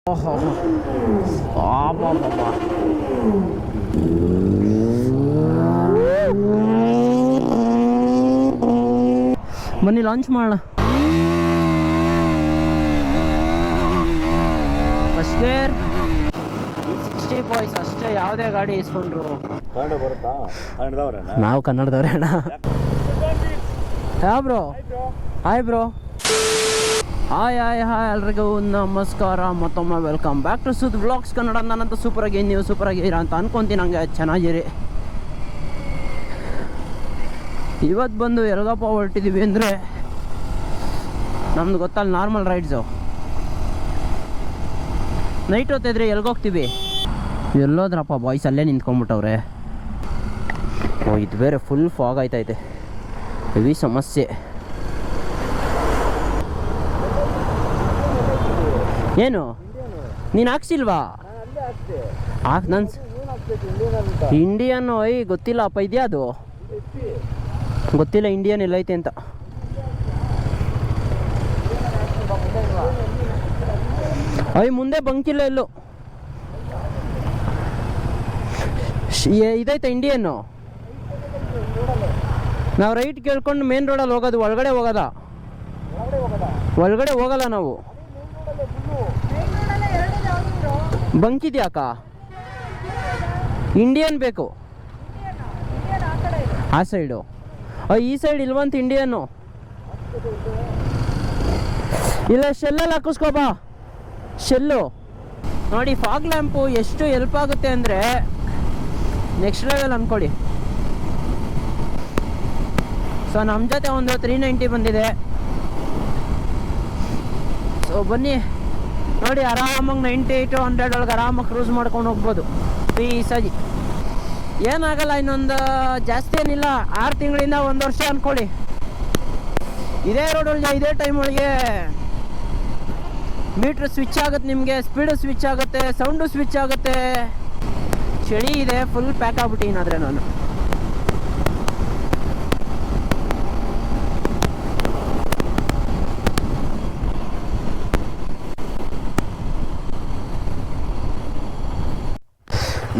ಓಹೋ ಬಾಬಾ ಬನ್ನಿ ಲಾಂಚ್ ಮಾಡೋಣ. ಫಸ್ಟ್ ಗೇರ್ 60 ಬಾಯ್ಸ್ ಅಷ್ಟೇ, ಯಾವುದೇ ಗಾಡಿ ಇಸ್ಕೊಂಡ್ರು. ನಾವು ಕನ್ನಡದವ್ರೆ ಅಣ್ಣ. Bro hi bro. ಹಾಯ್ ಎಲ್ರಿಗೂ ನಮಸ್ಕಾರ, ಮತ್ತೊಮ್ಮೆ welcome back to Sud vlogs Kannada. ನಾನಂತ ಸೂಪರಾಗಿ, ನೀವು ಸೂಪರಾಗಿದ್ದೀರಾ ಅಂತ ಅನ್ಕೊತೀನಿ. ಹಂಗೆ ಚೆನ್ನಾಗಿರಿ. ಇವತ್ತು ಬಂದು ಎಲ್ಗಪ್ಪ ಹೊರಟಿದ್ದೀವಿ ಅಂದರೆ, ನಮ್ದು ಗೊತ್ತಲ್ಲ ನಾರ್ಮಲ್ ರೈಡ್ಸು. ನೈಟ್ ಹೊತ್ತಿದ್ರೆ ಎಲ್ಗೋಗ್ತೀವಿ. ಎಲ್ಲೋದ್ರಪ್ಪ ಬಾಯ್ಸ್ ಅಲ್ಲೇ ನಿಂತ್ಕೊಂಡ್ಬಿಟ್ಟವ್ರೆ. ಓ ಇದು ಬೇರೆ ಫುಲ್ ಫಾಗ್ ಆಯ್ತೈತೆ, ಹೆವಿ ಸಮಸ್ಯೆ. ಏನು ನೀನು ಹಾಕ್ಸಿಲ್ವಾ? ನನ್ನ ಇಂಡಿಯನ್ ಗೊತ್ತಿಲ್ಲ ಅಪ್ಪ. ಇದೆಯಾ ಅದು ಗೊತ್ತಿಲ್ಲ, ಇಂಡಿಯನ್ ಎಲ್ಲೈತೆ ಅಂತ. ಮುಂದೆ ಬಂಕಿಲ್ಲ ಎಲ್ಲೂ. ಇದೈತೆ ಇಂಡಿಯನ್ನು. ನಾವು ರೈಟ್ ಕೇಳ್ಕೊಂಡು ಮೇನ್ ರೋಡಲ್ಲಿ ಹೋಗೋದು, ಒಳಗಡೆ ಹೋಗೋದ? ಒಳಗಡೆ ಹೋಗಲ್ಲ ನಾವು. ಬಂಕಿದ್ಯಾಕ? ಇಂಡಿಯನ್ ಬೇಕು ಆ ಸೈಡು. ಈ ಸೈಡ್ ಇಲ್ವಂತ ಇಂಡಿಯನ್ನು. ಇಲ್ಲ ಶೆಲ್ಲಲ್ಲಿ ಹಾಕಿಸ್ಕೋಬಾ, ಶೆಲ್ಲು. ನೋಡಿ ಫಾಗ್ ಲ್ಯಾಂಪು ಎಷ್ಟು ಹೆಲ್ಪ್ ಆಗುತ್ತೆ ಅಂದರೆ ನೆಕ್ಸ್ಟ್ ಲೆವೆಲ್ ಅಂದ್ಕೊಳ್ಳಿ. ಸೊ ನಮ್ಮ ಜೊತೆ ಒಂದು 390 ಬಂದಿದೆ. ಸೊ ಬನ್ನಿ ನೋಡಿ, ಆರಾಮಾಗಿ 90 to 100 ಒಳಗೆ ಆರಾಮಾಗಿ ಕ್ರೂಸ್ ಮಾಡ್ಕೊಂಡು ಹೋಗ್ಬೋದು ಪೀಸಾಗಿ. ಏನಾಗಲ್ಲ, ಇನ್ನೊಂದು ಜಾಸ್ತಿ ಏನಿಲ್ಲ, 6 ತಿಂಗಳಿಂದ 1 ವರ್ಷ ಅಂದ್ಕೊಳ್ಳಿ. ಇದೇ ರೋಡೊಳಗೆ ಇದೇ ಟೈಮ್ ಒಳಗೆ ಮೀಟ್ರ್ ಸ್ವಿಚ್ ಆಗುತ್ತೆ, ನಿಮಗೆ ಸ್ಪೀಡು ಸ್ವಿಚ್ ಆಗುತ್ತೆ, ಸೌಂಡು ಸ್ವಿಚ್ ಆಗುತ್ತೆ. ಚಳಿ ಇದೆ, ಫುಲ್ ಪ್ಯಾಕ್ ಆಗ್ಬಿಟ್ಟಿನಾದ್ರೆ ನಾನು.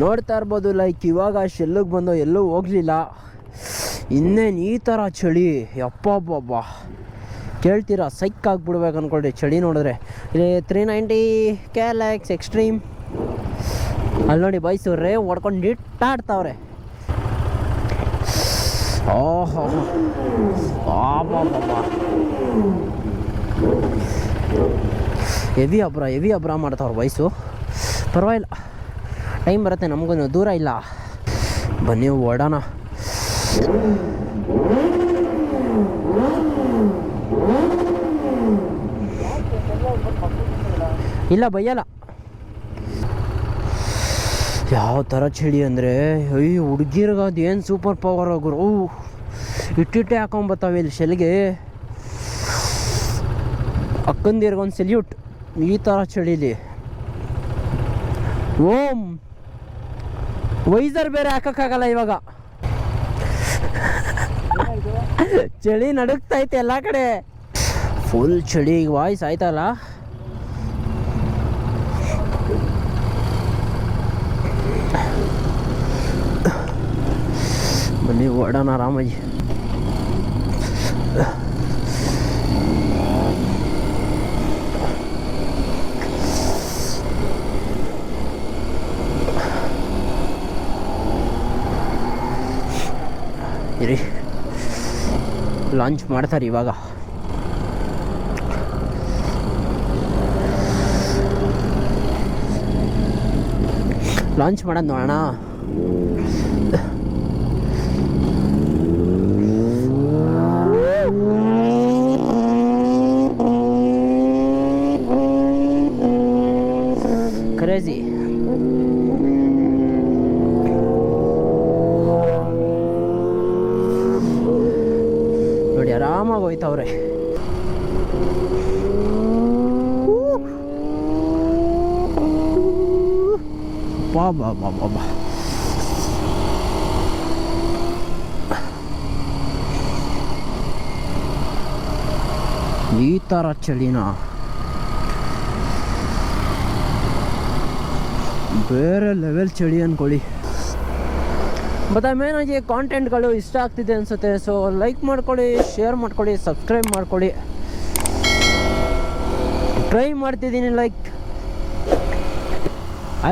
ನೋಡ್ತಾ ಇರ್ಬೋದು, ಲೈಕ್ ಇವಾಗ ಶೆಲ್ಲಿಗೆ ಬಂದು ಎಲ್ಲೂ ಹೋಗಲಿಲ್ಲ. ಇನ್ನೇನು ಈ ಥರ ಚಳಿ, ಯಪ್ಪಬ್ಬಬ್ಬ ಕೇಳ್ತೀರಾ, ಸೈಕ್ ಆಗಿಬಿಡ್ಬೇಕು ಅಂದ್ಕೊಳ್ರಿ ಚಳಿ ನೋಡಿದ್ರೆ. ಇಲ್ಲಿ 390 KLX ಎಕ್ಸ್ಟ್ರೀಮ್ ಅಲ್ಲಿ ನೋಡಿ ಬಾಯ್ಸು ರೇ ಹೊಡ್ಕೊಂಡು ಇಟ್ಟಾಡ್ತಾವ್ರೆ. ಓಹೋ ಬಾಬಾ ಹೆವಿ ಅಬ್ರ ಮಾಡ್ತಾವ್ರೆ ಬಾಯ್ಸು. ಪರವಾಗಿಲ್ಲ, ಟೈಮ್ ಬರುತ್ತೆ, ನಮಗೂ ದೂರ ಇಲ್ಲ. ಬನ್ನಿ ಓಡೋಣ. ಇಲ್ಲ ಬೈಯಲ್ಲ. ಯಾವ ಥರ ಚಳಿ ಅಂದರೆ, ಹುಡುಗಿರ್ಗೆ ಅದು ಏನು ಸೂಪರ್ ಪವರ್ ಆಗೋರು. ಇಟ್ಟಿಟ್ಟೆ ಹಾಕೊಂಬತ್ತಾವೆ ಇಲ್ಲಿ ಶೆಲ್ಗೆ. ಅಕ್ಕಂದಿರ್ಗೊಂದು ಸೆಲ್ಯೂಟ್ ಈ ಥರ ಚಳಿಲಿ. ಓಮ್ ವೈಸರ್ ಬೇರೆ ಹಾಕೋಕ್ಕಾಗಲ್ಲ ಇವಾಗ, ಚಳಿ ನಡುಕ್ತೈತೆ ಎಲ್ಲ ಕಡೆ. ಫುಲ್ ಚಳಿ. ಈಗ ವಾಯ್ಸ್ ಆಯ್ತಲ್ಲ. ಬನ್ನಿ ಓಡೋಣ ಆರಾಮಾಗಿ. ಇರಿ, ಲಾಂಚ್ ಮಾಡ್ತಾರೆ ಇವಾಗ. ಲಾಂಚ್ ಮಾಡೋದು ನೋಡೋಣ. ಕ್ರೇಜಿ. ನೋಡಿ ಆರಾಮಾಗಿ ಹೋಯ್ತವ್ರೆ. ಬಾ ಈ ಥರ ಚಳಿನ ಬೇರೆ ಲೆವೆಲ್ ಚಳಿ ಅಂದ್ಕೊಳ್ಳಿ. ಮತ್ತು ಮೇನಾಗಿ ಕಾಂಟೆಂಟ್ಗಳು ಇಷ್ಟ ಆಗ್ತಿದೆ ಅನಿಸುತ್ತೆ. ಸೊ ಲೈಕ್ ಮಾಡ್ಕೊಳ್ಳಿ, ಶೇರ್ ಮಾಡ್ಕೊಳ್ಳಿ, ಸಬ್ಸ್ಕ್ರೈಬ್ ಮಾಡ್ಕೊಳ್ಳಿ. ಟ್ರೈ ಮಾಡ್ತಿದ್ದೀನಿ. ಲೈಕ್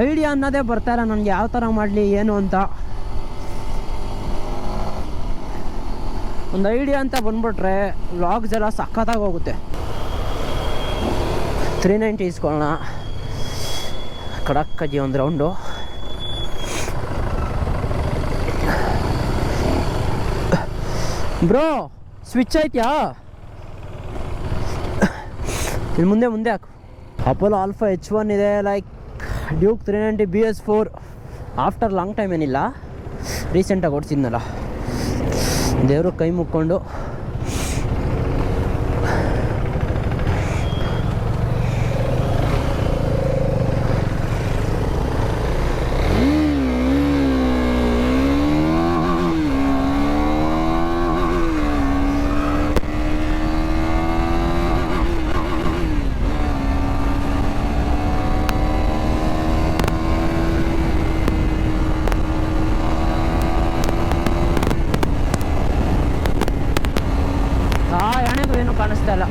ಐಡಿಯಾ ಅನ್ನೋದೇ ಬರ್ತಾಯಿಲ್ಲ ನನಗೆ, ಯಾವ ಥರ ಮಾಡಲಿ ಏನು ಅಂತ. ಒಂದು ಐಡಿಯಾ ಅಂತ ಬಂದ್ಬಿಟ್ರೆ ವ್ಲಾಗ್ಸ್ ಎಲ್ಲ ಸಖತ್ತಾಗಿ ಹೋಗುತ್ತೆ. 390 ಇಸ್ಕೊಳ್ಳೋಣ, ಕಡಕ್ಕಜ್ಜಿ ಒಂದು ರೌಂಡು. Bro switch ಐತ್ಯಾ? ಇಲ್ಲಿ ಮುಂದೆ ಹಾಕು. ಅಪೋಲೋ ಆಲ್ಫಾ H1 ಇದೆ. Like Duke 390 BS4 after long time ಏನಿಲ್ಲ, ರೀಸೆಂಟಾಗಿ ಓಡಿಸಿದ್ನಲ್ಲ. ದೇವರು ಕೈ ಮುಕ್ಕೊಂಡು ಕಾಣಿಸ್ತಾ ಇಲ್ಲ.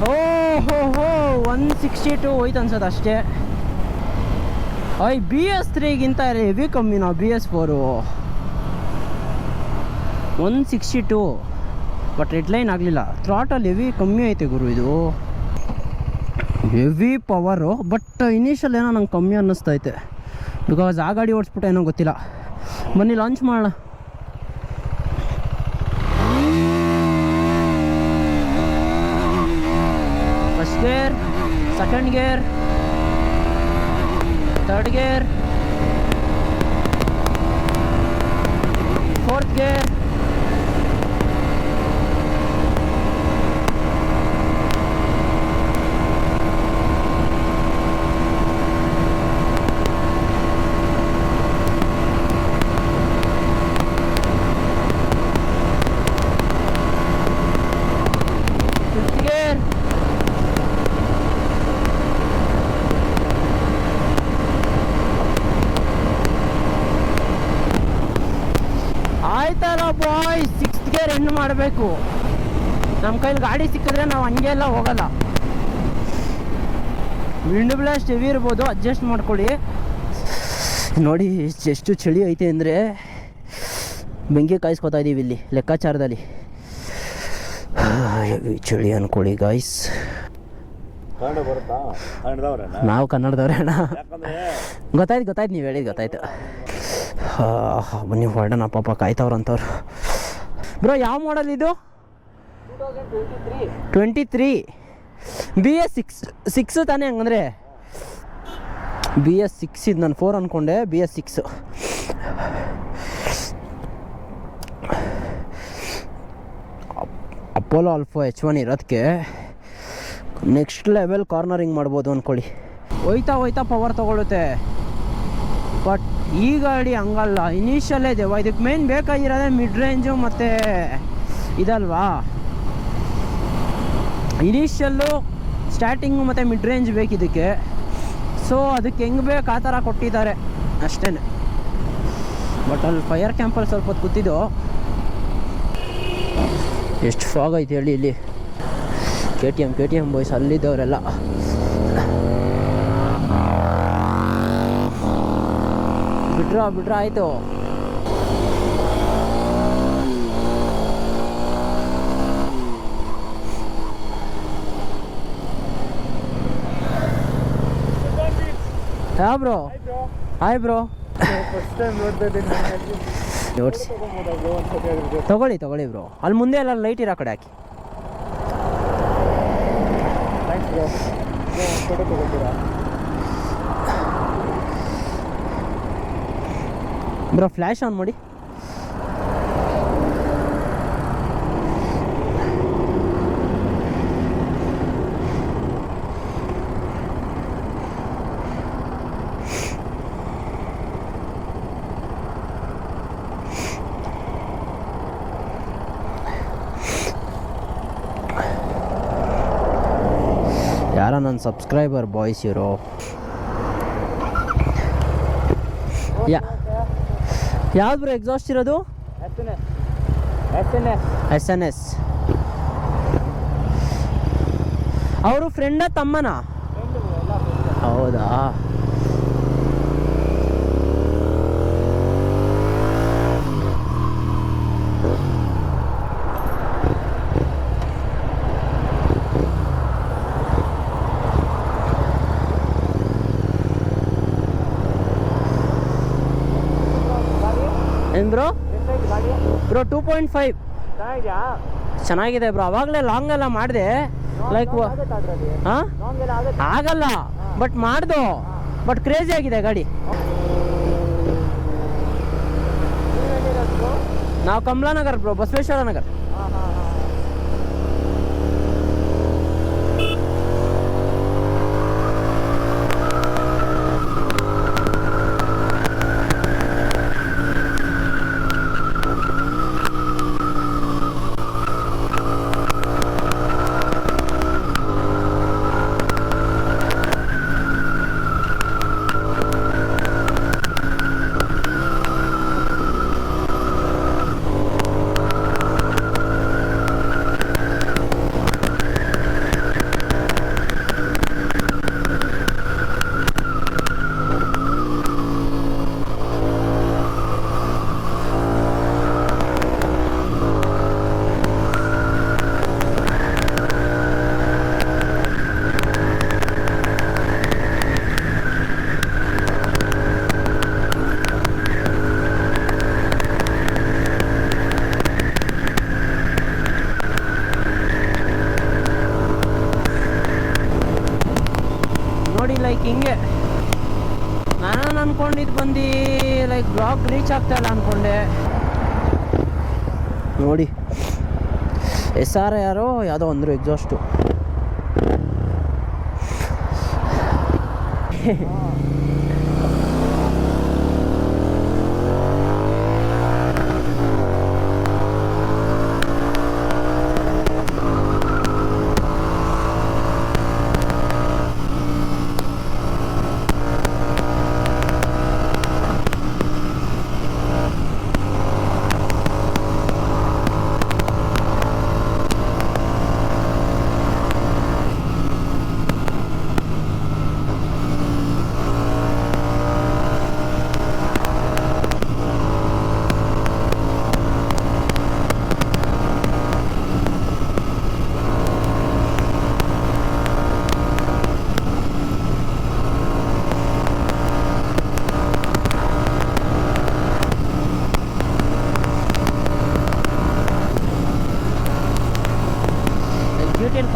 ಓಹೋ 162 ಹೋಯ್ತು ಅನ್ಸೋದು ಅಷ್ಟೇ. BS3ಗಿಂತ ಹೆವಿ ಕಮ್ಮಿನಾ BS4 162. ಬಟ್ ರೆಡ್ ಲೈನ್ ಆಗಲಿಲ್ಲ. ಥ್ರಾಟಲ್ ಹೆವಿ ಕಮ್ಮಿ ಐತೆ ಗುರು, ಇದು ಹೆವಿ ಪವರು. ಬಟ್ ಇನಿಷಿಯಲ್ ಏನೋ ನಂಗೆ ಕಮ್ಮಿ ಅನ್ನಿಸ್ತೈತೆ, ಬಿಕಾಸ್ ಆ ಗಾಡಿ ಓಡಿಸ್ಬಿಟ್ಟು ಏನೋ ಗೊತ್ತಿಲ್ಲ. ಬನ್ನಿ ಲಾಂಚ್ ಮಾಡೋಣ. First gear, second gear, third gear, fourth gear, fifth gear, ಆಯ್ತಲ್ಲ ಬಾಯ್. ಸಿಕ್ಸ್ತ್ ಗೇರ್ ಎಂಡ್ ಮಾಡಬೇಕು. ನಮ್ಮ ಕೈಲಿ ಗಾಡಿ ಸಿಕ್ಕಿದ್ರೆ ನಾವು ಹಂಗೆ ಎಲ್ಲ ಹೋಗಲ್ಲ. ವಿಂಡ್ ಬ್ಲಾಸ್ಟ್ ಹೆವಿ ಇರ್ಬೋದು, ಅಡ್ಜಸ್ಟ್ ಮಾಡ್ಕೊಳ್ಳಿ. ನೋಡಿ ಎಷ್ಟು ಚಳಿ ಐತೆ ಅಂದರೆ ಬೆಂಕಿ ಕಾಯಿಸ್ಕೊತಾ ಇದ್ದೀವಿ ಇಲ್ಲಿ ಲೆಕ್ಕಾಚಾರದಲ್ಲಿ. ಚಳಿ ಅಂದ್ಕೊಳ್ಳಿ ಗಾಯ್ಸ್. ನಾವು ಕನ್ನಡದವ್ರೆ ಅಣ್ಣ. ಗೊತ್ತಾಯ್ತು ನೀವು ಹೇಳಿದ್ದು ಗೊತ್ತಾಯ್ತು. ಬನ್ನಿ ಹೊರಡೋಣ, ಪಾಪ ಕಾಯ್ತವ್ರಂತವ್ರು. ಬ್ರೋ ಯಾವ ಮಾಡಲ್ ಇದು? 23 BS6 ತಾನೇ? ಹಂಗಂದರೆ BS6 ಇದು. ನಾನು 4 ಅಂದ್ಕೊಂಡೆ, BS6. ಅಪೋಲೋ ಆಲ್ಫಾ H1 ಇರೋದಕ್ಕೆ ನೆಕ್ಸ್ಟ್ ಲೆವೆಲ್ ಕಾರ್ನರಿಂಗ್ ಮಾಡ್ಬೋದು ಅಂದ್ಕೊಳ್ಳಿ. ಹೋಯ್ತಾ ಪವರ್ ತೊಗೊಳುತ್ತೆ. ಬಟ್ ಈ ಗಾಡಿ ಹಂಗಲ್ಲ, ಇನಿಷಿಯಲ್ಲೇ ದೇವ. ಇದಕ್ಕೆ ಮೇನ್ ಬೇಕಾಗಿರೋದೇ ಮಿಡ್ ರೇಂಜು ಮತ್ತು ಇದಲ್ವಾ, ಇನಿಷಿಯಲ್ಲು ಸ್ಟಾರ್ಟಿಂಗು ಮತ್ತು ಮಿಡ್ ರೇಂಜ್ ಬೇಕಿದ್ದಕ್ಕೆ. ಸೊ ಅದಕ್ಕೆ ಹೆಂಗೆ ಬೇಕು ಆ ಥರ ಕೊಟ್ಟಿದ್ದಾರೆ ಅಷ್ಟೇ. ಬಟ್ ಅಲ್ಲಿ ಫೈರ್ ಕ್ಯಾಂಪಲ್ಲಿ ಸ್ವಲ್ಪ ಹೊತ್ತು ಕೂತಿದ್ದು. ಎಷ್ಟು ಫಾಗ್ ಐತೆ ಹೇಳಿ ಇಲ್ಲಿ. ಕೆ ಟಿ ಎಮ್ ಬಾಯ್ಸ್ ಅಲ್ಲಿದ್ದವರೆಲ್ಲ. ಬಿಟ್ರ ಆಯಿತು. ಹಾ ಬ್ರೋ. Hi bro. ತಗೊಳ್ಳಿ ಬ್ರೋ. ಅಲ್ಲಿ ಮುಂದೆ ಎಲ್ಲ ಲೈಟ್ ಇರೋ ಕಡೆ ಹಾಕಿ. ಬ್ರೋ ಫ್ಲ್ಯಾಶ್ ಆನ್ ಮಾಡಿ. ಯಾರ ನನ್ನ ಸಬ್ಸ್ಕ್ರೈಬರ್ ಬಾಯ್ಸ್ ಇವರು. ಯಾವ್ದು ಬ್ರೋ ಎಕ್ಸಾಸ್ಟ್ ಇರೋದು? SNS. ಅವರು ಫ್ರೆಂಡ ತಮ್ಮನ? ಹೌದಾ? ಏನು ಬ್ರೋ? 2.5 ಚೆನ್ನಾಗಿದೆ ಬ್ರೋ. ಅವಾಗಲೇ ಲಾಂಗ್ ಎಲ್ಲ ಮಾಡಿದೆ. ಲೈಕ್ ಹಾಂ ಆಗಲ್ಲ, ಬಟ್ ಮಾಡ್ದು. ಬಟ್ ಕ್ರೇಜಿ ಆಗಿದೆ ಗಾಡಿ. ನಾವು ಕಮಲಾನಗರ್ ಬ್ರೋ, ಬಸವೇಶ್ವರ ನಗರ್. ಲೈಕ್ ಹಿಂಗೆ ನಾನು ಅನ್ಕೊಂಡಿದ್ದು ಬಂದು ಲೈಕ್ ಬ್ಲಾಗ್ ರೀಚ್ ಆಗ್ತಾಯಿಲ್ಲ ಅಂದ್ಕೊಂಡೆ. ನೋಡಿ SR ಯಾರೋ ಯಾವುದೋ ಅಂದರು ಎಕ್ಸಾಸ್ಟು.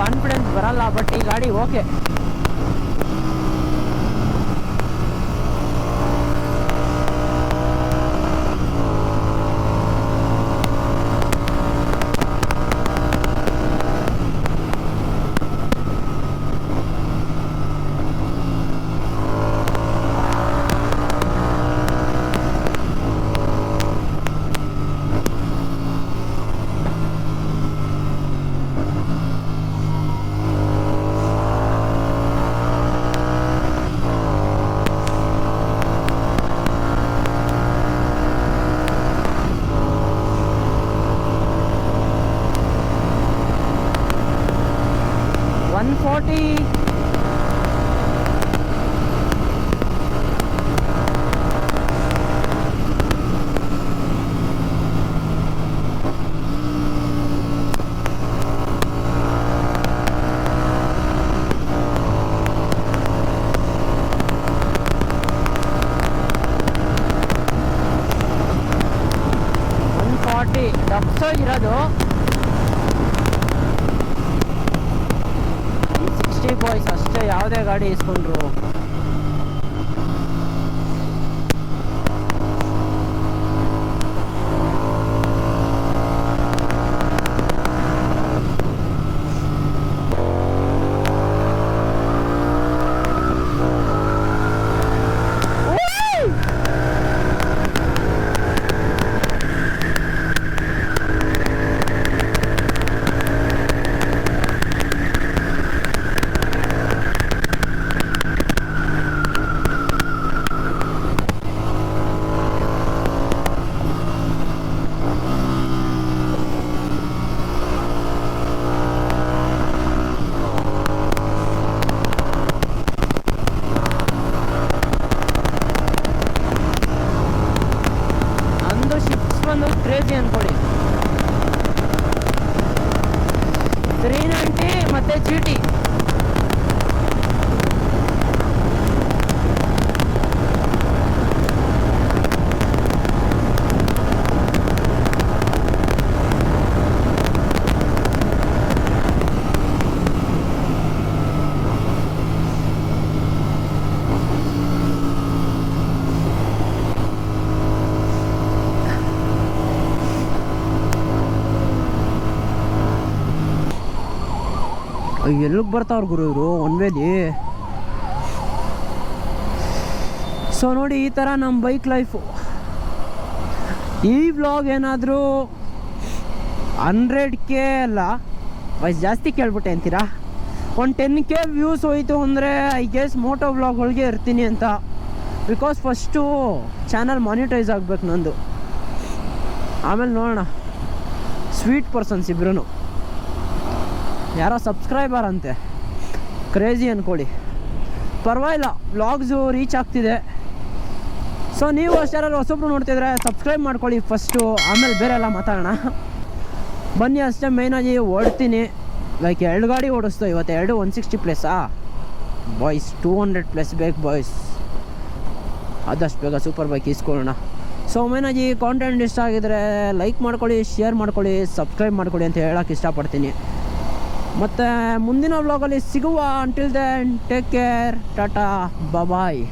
ಕಾನ್ಫಿಡೆನ್ಸ್ ಬರಲ್ಲ, ಬಟ್ ಈ ಗಾಡಿ ಓಕೆ. 140. ಡಬ್ಸ್ ಇರೋದು 60 ಬಾಯ್ಸ್ ಅಷ್ಟೇ, ಯಾವುದೇ ಗಾಡಿ ಇಸ್ಕೊಂಡ್ರು. ಕ್ರೇಜಿ ಅನ್ಕೊಳ್ಳಿ. 390 ಮತ್ತೆ GT. ಎಲ್ಲಿಗೆ ಬರ್ತಾವ್ರ ಗುರು ಇವರು ಒನ್ ವೇಲಿ. ಸೊ ನೋಡಿ, ಈ ಥರ ನಮ್ಮ ಬೈಕ್ ಲೈಫು. ಈ ವ್ಲಾಗ್ ಏನಾದರೂ 100K ಅಲ್ಲ, ವಯಸ್ಸು ಜಾಸ್ತಿ ಕೇಳ್ಬಿಟ್ಟೆ ಅಂತೀರಾ, ಒಂದು 10K ವ್ಯೂಸ್ ಹೋಯಿತು ಅಂದರೆ ಐ ಗೆಸ್ ಮೋಟೋ ವ್ಲಾಗ್ಗಳಿಗೆ ಇರ್ತೀನಿ ಅಂತ. ಬಿಕಾಸ್ ಫಸ್ಟು ಚಾನಲ್ ಮಾನಿಟೈಸ್ ಆಗಬೇಕು ನಂದು, ಆಮೇಲೆ ನೋಡೋಣ. ಸ್ವೀಟ್ ಪರ್ಸನ್ಸ್ ಇಬ್ರು, ಯಾರೋ ಸಬ್ಸ್ಕ್ರೈಬರ್ ಅಂತೆ, ಕ್ರೇಜಿ ಅಂದ್ಕೊಳ್ಳಿ. ಪರವಾಗಿಲ್ಲ, ವ್ಲಾಗ್ಸು ರೀಚ್ ಆಗ್ತಿದೆ. ಸೊ ನೀವು ಅಷ್ಟಾರು ಹೊಸಬ್ರು ನೋಡ್ತಿದ್ರೆ ಸಬ್ಸ್ಕ್ರೈಬ್ ಮಾಡ್ಕೊಳ್ಳಿ ಫಸ್ಟು, ಆಮೇಲೆ ಬೇರೆ ಎಲ್ಲ ಮಾತಾಡೋಣ ಬನ್ನಿ. ಅಷ್ಟೇ ಮೇಯ್ನಾಗಿ ಓಡ್ತೀನಿ, ಲೈಕ್ 2 ಗಾಡಿ ಓಡಿಸ್ತು ಇವತ್ತು. 2 160+ ಬಾಯ್ಸ್, 200+ ಬೇಕು ಬಾಯ್ಸ್. ಆದಷ್ಟು ಬೇಗ ಸೂಪರ್ ಬೈಕ್ ಇಸ್ಕೊಳ್ಳೋಣ. ಸೊ ಮೇಯ್ನಾಗಿ ಕಾಂಟೆಂಟ್ ಇಷ್ಟ ಆಗಿದ್ರೆ ಲೈಕ್ ಮಾಡ್ಕೊಳ್ಳಿ, ಶೇರ್ ಮಾಡ್ಕೊಳ್ಳಿ, ಸಬ್ಸ್ಕ್ರೈಬ್ ಮಾಡ್ಕೊಳ್ಳಿ ಅಂತ ಹೇಳೋಕ್ಕೆ ಇಷ್ಟಪಡ್ತೀನಿ. ಮತ್ತು ಮುಂದಿನ ವ್ಲಾಗಲ್ಲಿ ಸಿಗುವ. Until then take care, tata, ಬಾಯ್.